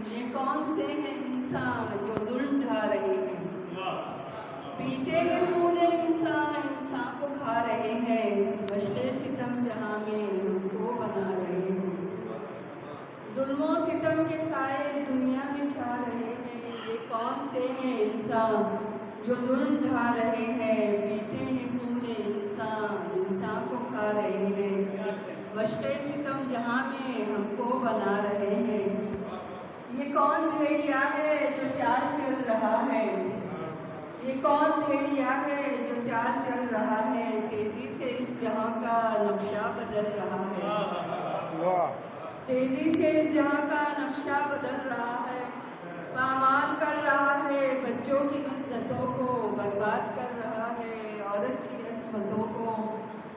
یہ کون سے ہیں انسان جو ظلم ڈھا رہے ہیں، پیتے ہیں خون انسان کو کھا رہے ہیں، بشتے ستم جہاں میں ہم کو بنا رہے ہیں، ظلم و ستم کے سائے دنیا میں چھا رہے ہیں، یہ کون سے ہیں انسان جو ظلم ڈھا رہے ہیں، پیتے ہیں خون انسان کو کھا رہے ہیں، بشتے ستم جہاں میں ہم کو بنا رہے ہیں، یہ کون بھیڑیا ہے جو چال چل رہا ہے، یہ کون بھیڑیا ہے جو چال چل رہا ہے، تیزی سے اس جہاں کا نقشہ بدل رہا ہے، تیزی سے اس جہاں کا نقشہ بدل رہا ہے، پامال کر رہا ہے بچوں کی عزتوں کو، برباد کر رہا ہے عورت کی عصمتوں کو،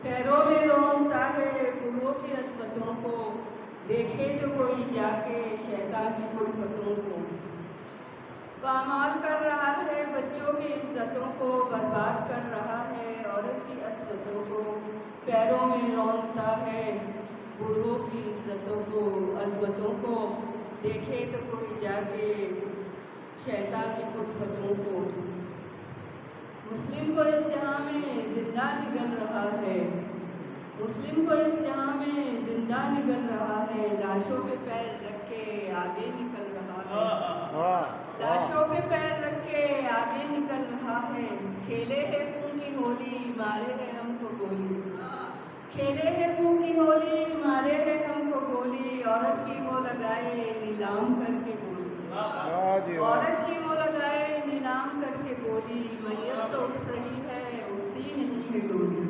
پیروں میں رونتا ہے بوڑھوں کی عصمتوں کو، دیکھے تو کوئی جا کے شیطان کی الفتوں کو، پامال کر رہا ہے بچوں کی عزتوں کو، برباد کر رہا ہے عورت کی عصمتوں کو، پیروں میں رونتا ہے بوڑھوں کی عزتوں کو، دیکھے تو کوئی جا کے شیطان کی الفتوں کو، مسلم کو اس جہاں میں زندہ نگل رہا ہے، مسلم کو اس جہاں میں زندہ نگل رہا ہے، لاشوں پہ پیر رکھ کے آگے نکل رہا ہے، لاشوں پہ پیر رکھ کے آگے نکل رہا ہے، کھیلے ہے خون کی ہولی مارے ہے ہم کو گولی، کھیلے ہے خون کی ہولی مارے ہے ہم کو گولی، عورت کی وہ لگائے نیلام کر کے گولی، عورت کی وہ لگائے نیلام کر کے گولی، میت تو اٹھ رہی ہے اٹھتی نہیں ہے ڈولی،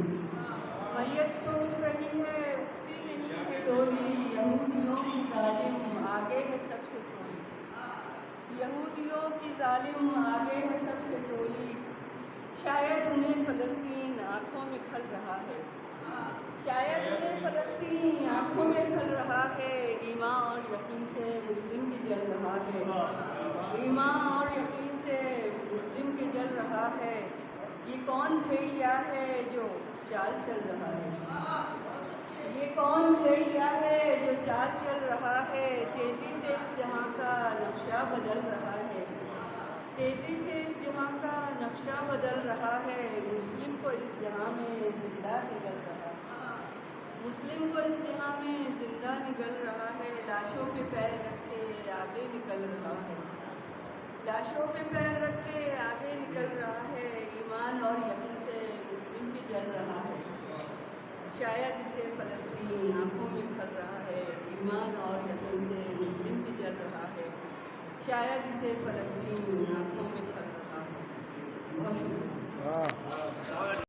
میت تو اٹھ رہی ہے اٹھتی نہیں ہے ڈولی، یہودیوں کی ظالم آگے ہے سب سے ٹولی، یہودیوں کی ظالم آگے ہے سب سے ٹولی، شاید انہیں فلسطین آنکھوں میں کھل رہا ہے، شاید انہیں فلسطین آنکھوں میں کھل رہا ہے، ایمان اور یقین سے مسلم کی جل رہا ہے، ایمان اور یقین سے مسلم کی جل رہا ہے، یہ کون بھیڑیا ہے جو چال چل رہا ہے، یہ کون بھیڑیا ہے جو چال چل رہا ہے، تیزی سے اس جہاں کا نقشہ بدل رہا ہے، تیزی سے اس جہاں کا نقشہ بدل رہا ہے، مسلم کو اس جہاں میں زندہ نگل رہا ہے، مسلم کو اس جہاں میں زندہ نگل رہا ہے، لاشوں پہ پیر رکھ کے آگے نکل رہا ہے، لاشوں پہ پیر رکھ کے آگے نکل رہا ہے، ایمان اور یقین سے مسلم کی جل رہا ہے، شاید اسے فلسطین آنکھوں میں کھل رہا ہے، ایمان اور یقین سے مسلم کی جل رہا ہے، شاید اسے فلسطین آنکھوں میں کھل رہا ہے۔